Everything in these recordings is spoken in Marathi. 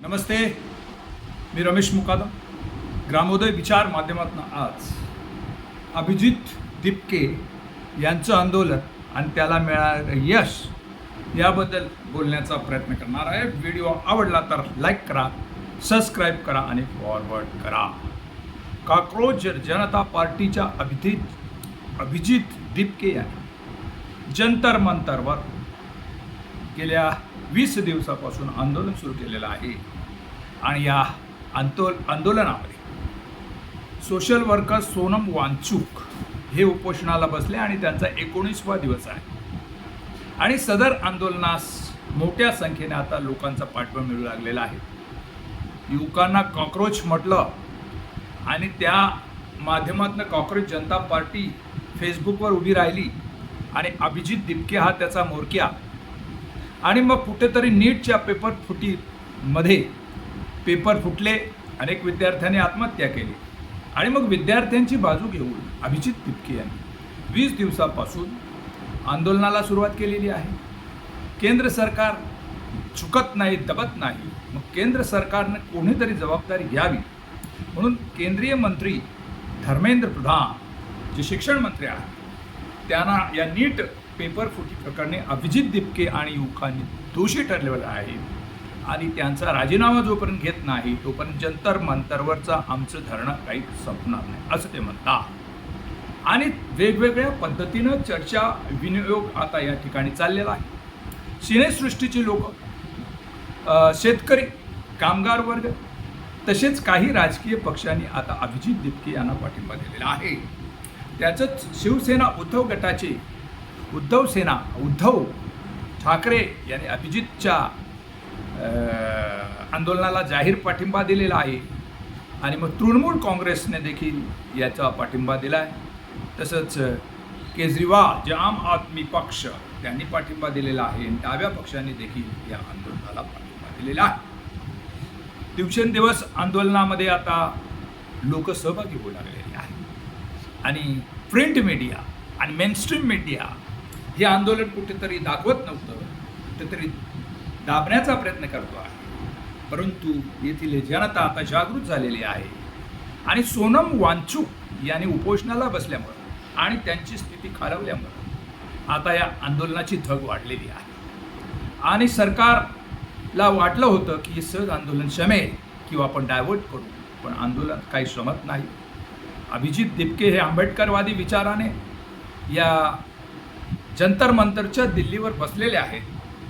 नमस्ते, मी रमेश मुकादम. ग्रामोदय विचार माध्यमातून आज अभिजित दिपके यांचं आंदोलन आणि त्याला मिळालेलं यश याबद्दल बोलण्याचा प्रयत्न करणार आहे. व्हिडिओ आवडला तर लाईक करा, सबस्क्राईब करा आणि फॉरवर्ड करा. कॉकरोच जनता पार्टीच्या अभिजित दिपके यांनी जंतर मंतरवर गेल्या 20 दिवसापासून आंदोलन सुरू केलेलं आहे. आणि या आंदोलनामध्ये सोशल वर्कर सोनम वांगचुक हे उपोषणाला बसले आणि त्यांचा 19वा दिवस आहे. आणि सदर आंदोलनास मोठ्या संख्येने आता लोकांचा पाठबळ मिळू लागलेला आहे. युवकांना कॉकरोच म्हटलं आणि त्या माध्यमातून कॉकरोच जनता पार्टी फेसबुकवर उभी राहिली आणि अभिजित दिपके हा त्याचा म्होरक्या. आणि मग कुठेतरी नीटच्या पेपर फुटले, अनेक विद्यार्थ्यांनी आत्महत्या केली. आणि मग विद्यार्थ्यांची बाजू घेऊन अभिजित दिपके यांनी 20 दिवसापासून आंदोलनाला सुरुवात केलेली आहे. केंद्र सरकार झुकत नाही, दबत नाही. मग केंद्र सरकारनं कोणीतरी जबाबदारी घ्यावी म्हणून केंद्रीय मंत्री धर्मेंद्र प्रधान जे शिक्षण मंत्री आहेत त्यांना या नीट पेपर फुटी प्रकरणी अभिजित दिपके आणि युवकांनी दोषी ठरलेला आहे. आणि त्यांचा राजीनामा जोपर्यंत घेत नाही तोपर्यंत जंतर मंतरवरचा आमचं धरणं काही संपणार नाही असं ते म्हणतात. आणि वेगवेगळ्या पद्धतीनं चर्चा विनियोग आता या ठिकाणी चाललेला आहे. सिनेसृष्टीची लोक, शेतकरी, कामगार वर्ग तसेच काही राजकीय पक्षांनी आता अभिजित दिपके यांना पाठिंबा दिलेला आहे. त्याचंच शिवसेना उद्धव गटाचे उद्धव ठाकरे यांनी अभिजितच्या आंदोलनाला जाहीर पाठिंबा दिलेला आहे. आणि मग तृणमूल काँग्रेसने देखील याचा पाठिंबा दिला आहे. तसंच केजरीवाल जे आम आदमी पक्ष त्यांनी पाठिंबा दिलेला आहे. आणि डाव्या पक्षांनी देखील या आंदोलनाला पाठिंबा दिलेला आहे. दिवसेंदिवस आंदोलनामध्ये आता लोक सहभागी होऊ लागलेले आहेत. आणि प्रिंट मीडिया आणि मेनस्ट्रीम मीडिया हे आंदोलन कुठेतरी दाखवत नव्हतं, कुठेतरी दाबण्याचा प्रयत्न करतो आहे. परंतु येथील जनता आता जागृत झालेली आहे. आणि सोनम वांगचुक यांनी उपोषणाला बसल्यामुळं आणि त्यांची स्थिती खालवल्यामुळं आता या आंदोलनाची धग वाढलेली आहे. आणि सरकारला वाटलं होतं की हे सहज आंदोलन शमेल किंवा आपण डायव्हर्ट करू, पण आंदोलन काही शमत नाही. अभिजित दिपके हे आंबेडकरवादी विचाराने या जंतर मंतरच्या दिल्लीवर बसलेले आहेत.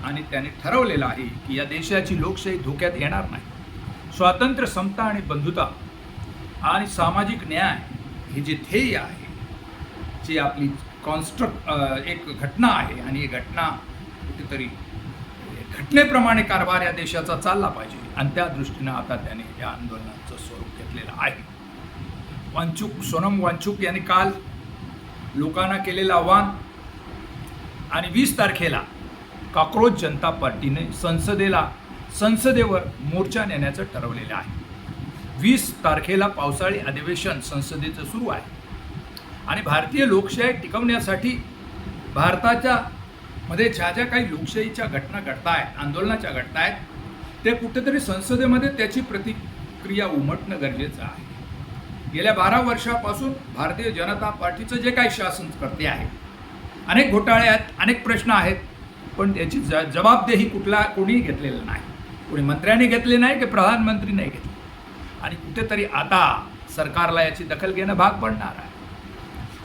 आणि त्याने ठरवलेलं आहे की या देशाची लोकशाही धोक्यात येणार नाही. स्वातंत्र्य, समता आणि बंधुता आणि सामाजिक न्याय हे जे ध्येय आहे, जे आपली एक घटना आहे आणि ही घटना कुठेतरी घटनेप्रमाणे कारभार या देशाचा चालला पाहिजे. आणि त्या दृष्टीनं आता त्याने या आंदोलनाचं स्वरूप घेतलेलं आहे. सोनम वांगचुक यांनी काल लोकांना केलेलं आव्हान आणि 20 तारखेला कॉकरोच जनता पार्टीने संसदेवर मोर्चा नेण्याचं ठरवलेलं आहे. 20 तारखेला पावसाळी अधिवेशन संसदेचं सुरू आहे. आणि भारतीय लोकशाही टिकवण्यासाठी भारताच्या मध्ये ज्या काही लोकशाहीच्या घटना घडत आहेत, आंदोलनाच्या घटना आहेत, ते कुठेतरी संसदेमध्ये त्याची प्रतिक्रिया उमटणं गरजेचं आहे. गेल्या 12 वर्षापासून भारतीय जनता पार्टीचं जे काही शासन करते आहे, अनेक घोटाळे आहेत, अनेक प्रश्न आहेत, पण त्याची जबाबदेही कोणीही घेतलेलं नाही. कोणी मंत्र्यांनी घेतले नाही की प्रधानमंत्री नाही घेतले. आणि कुठेतरी आता सरकारला याची दखल घेणं भाग पडणार आहे.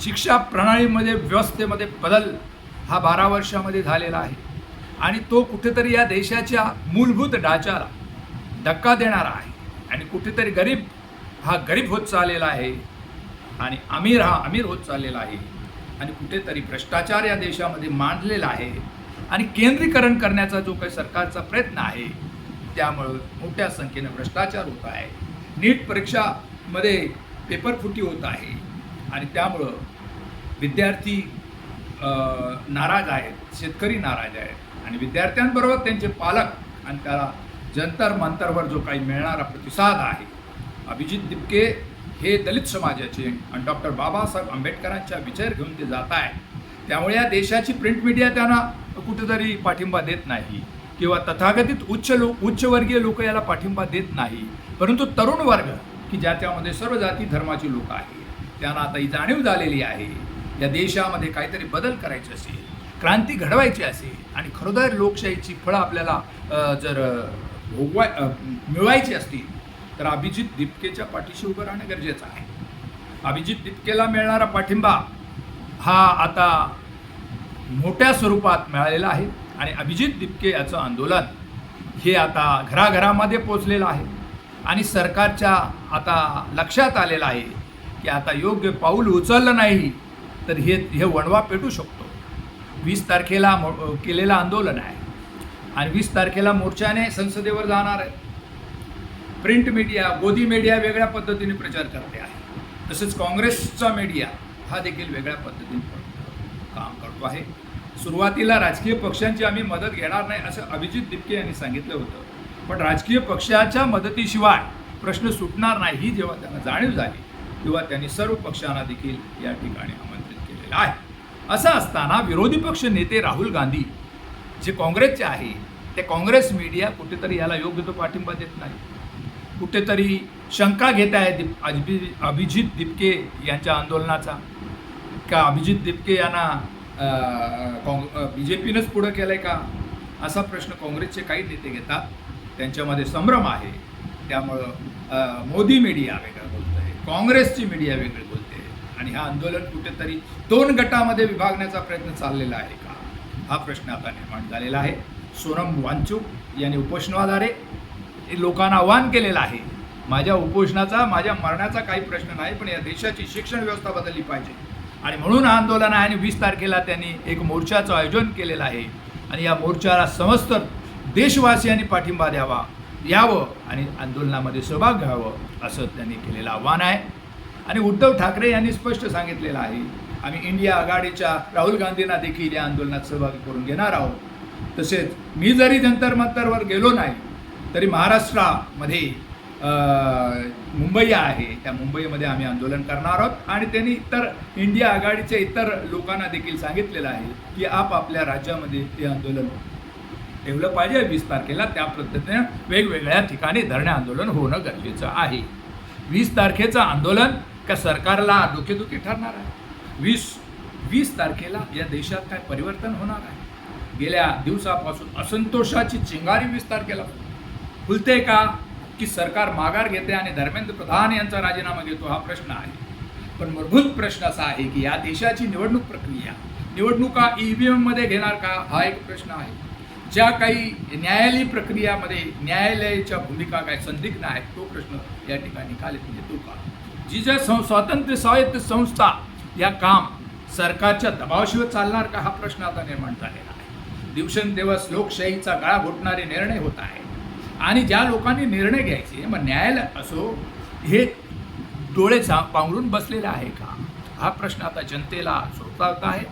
शिक्षा प्रणालीमध्ये, व्यवस्थेमध्ये बदल हा 12 वर्षामध्ये झालेला आहे. आणि तो कुठेतरी या देशाच्या मूलभूत ढाच्याला धक्का देणारा आहे. आणि कुठेतरी गरीब होत चाललेला आहे आणि अमीर होत चाललेला आहे. आणि कुठेतरी भ्रष्टाचार या देशामध्ये मांडलेला आहे. आणि केंद्रीकरण करण्याचा जो काही सरकारचा प्रयत्न आहे त्यामुळं मोठ्या संख्येनं भ्रष्टाचार होत आहे. नीट परीक्षामध्ये पेपरफुटी होत आहे. आणि त्यामुळं विद्यार्थी नाराज आहेत, शेतकरी नाराज आहेत. आणि विद्यार्थ्यांबरोबर त्यांचे पालक. आणि त्याला जंतर मंतरवर जो काही मिळणारा प्रतिसाद आहे. अभिजित दिपके हे दलित समाजाचे आणि डॉक्टर बाबासाहेब आंबेडकरांच्या विचार घेऊन ते जात आहे. त्यामुळे या देशाची प्रिंट मीडिया त्यांना कुठेतरी पाठिंबा देत नाही. किंवा तथाकथित उच्चवर्गीय लोक याला पाठिंबा देत नाही, परंतु तरुण वर्ग की ज्याच्यामध्ये सर्व जाती धर्माची लोक आहेत त्यांना आता ही जाणीव झालेली आहे या देशामध्ये काहीतरी बदल करायचे असेल, क्रांती घडवायची असेल आणि खरोखर लोकशाहीची फळं आपल्याला जर मिळवायची असतील तर अभिजित दिपकेच्या पाठीशी उभं राहणं गरजेचं आहे. अभिजित दिपकेला मिळणारा पाठिंबा हा आता मोठ्या स्वरूपात मिळालेला आहे आणि अभिजित दिपके याचं आंदोलन हे आता घराघरामध्ये पोचलेलं आहे आणि सरकारच्या आता लक्षात आलेलं आहे की आता योग्य पाऊल उचललं नाही तर हे वणवा पेटू शकतो. 20 तारखेला केलेलं आंदोलन आहे आणि 20 तारखेला मोर्चाने संसदेवर जाणार आहे. प्रिंट मीडिया, गोदी मीडिया वेगळ्या पद्धतीने प्रचार करते आहे, तसेच काँग्रेसचा मीडिया हा देखील वेगळ्या पद्धतीने काम करतो आहे. सुरुवातीला राजकीय पक्षांची आम्ही मदत घेणार नाही असं अभिजित दिपके यांनी सांगितलं होतं, पण राजकीय पक्षाच्या मदतीशिवाय प्रश्न सुटणार नाही ही जेव्हा त्यांना जाणीव झाली तेव्हा त्यांनी सर्व पक्षांना देखील या ठिकाणी आमंत्रित केलेलं आहे. असं असताना विरोधी पक्ष नेते राहुल गांधी जे काँग्रेसचे आहे ते काँग्रेस मीडिया कुठेतरी याला योग्य तो पाठिंबा देत नाही, कुठेतरी शंका घेत आहे अभिजित दिपके यांच्या आंदोलनाचा का अभिजित दिपके यांना BJPनंच पुढं केलं आहे का असा प्रश्न काँग्रेसचे काही नेते घेतात. त्यांच्यामध्ये संभ्रम आहे. त्यामुळं मोदी मीडिया वेगळं बोलतं आहे, काँग्रेसची मीडिया वेगळी बोलते आहे आणि हा आंदोलन कुठेतरी 2 गटामध्ये विभागण्याचा प्रयत्न चाललेला आहे का हा प्रश्न आता निर्माण झालेला आहे. सोनम वांगचुक यांनी उपोषणाद्वारे लोकांना आवाहन केलेलं आहे, माझ्या उपोषणाचा माझ्या मरणाचा काही प्रश्न नाही, पण या देशाची शिक्षण व्यवस्था बदलली पाहिजे आणि म्हणून हा आंदोलन आहे. आणि 20 तारखेला त्यांनी एक मोर्चाचं आयोजन केलेलं आहे आणि या मोर्चाला समस्त देशवासियांनी पाठिंबा यावं आणि आंदोलनामध्ये सहभाग घ्यावं असं त्यांनी केलेलं आव्हान आहे. आणि उद्धव ठाकरे यांनी स्पष्ट सांगितलेलं आहे, आम्ही इंडिया आघाडीच्या राहुल गांधींना देखील या आंदोलनात सहभागी करून घेणार आहोत. तसेच मी जरी जंतर मंतरवर गेलो नाही तरी महाराष्ट्रामध्ये मुंबई आहे, त्या मुंबईमध्ये आम्ही आंदोलन करणार आहोत. आणि त्यांनी इतर इंडिया आघाडीच्या इतर लोकांना देखील सांगितलेलं आहे की आपल्या राज्यामध्ये हे आंदोलन ठेवलं पाहिजे 20 तारखेला. त्या पद्धतीने वेगवेगळ्या ठिकाणी धरणे आंदोलन होणं गरजेचं आहे. 20 तारखेचं आंदोलन का सरकारला डोकेदुखी ठरणार आहे. 20 तारखेला या देशात काय परिवर्तन होणार आहे. गेल्या दिवसापासून असंतोषाची चिंगारी 20 तारखेला फुलते का की सरकार माघार घेते आणि धर्मेंद्र प्रधान यांचा राजीनामा घेतो हा प्रश्न आहे. पण मूलभूत प्रश्न असा आहे की या देशाची निवडणूक प्रक्रिया, निवडणुका EVM मध्ये घेणार का हा एक प्रश्न आहे. ज्या काही न्यायालयीन प्रक्रियामध्ये न्यायालयाच्या भूमिका काय संदिग्ध आहेत तो प्रश्न या ठिकाणी निकालीत येतो का. जी ज्या स्वातंत्र्य स्वायत्त संस्था या काम सरकारच्या दबावाशिवाय चालणार का हा प्रश्न आता निर्माण झालेला आहे. दिवसेंदिवस लोकशाहीचा गळा घोटणारे निर्णय होत आहे आणि ज्या लोकांनी निर्णय घ्यायचे मग न्यायालय असो हे डोळे पांघरून बसलेले आहे का हा प्रश्न आता जनतेला सोडवत आहे.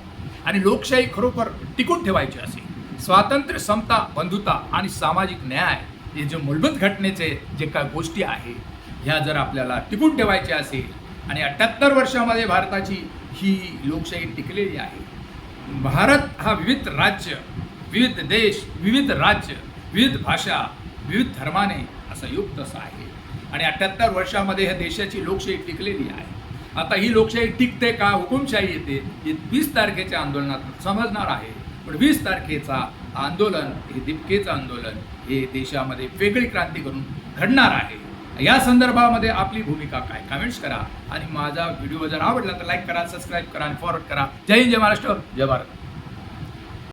आणि लोकशाही खरोखर टिकून ठेवायची असेल, स्वातंत्र्य, समता, बंधुता आणि सामाजिक न्याय हे जे मूलभूत घटनेचे जे काय गोष्टी आहेत ह्या जर आपल्याला टिकून ठेवायचे असेल आणि 78 वर्षामध्ये भारताची ही लोकशाही टिकलेली आहे. भारत हा विविध राज्य, विविध देश, विविध राज्य, विविध भाषा, विविध धर्माने असं युक्त असं आहे आणि 78 वर्षामध्ये ह्या देशाची लोकशाही टिकलेली आहे. आता ही लोकशाही टिकते का हुकुमशाही येते हे 20 तारखेच्या आंदोलनात समजणार आहे. पण 20 तारखेचा आंदोलन हे दिपकेचं आंदोलन हे देशामध्ये वेगळी क्रांती करून घडणार आहे. या संदर्भामध्ये आपली भूमिका काय कमेंट्स करा आणि माझा व्हिडिओ जर आवडला तर लाईक करा, सबस्क्राईब करा आणि फॉरवर्ड करा. जय हिंद, जय महाराष्ट्र, जय भारत.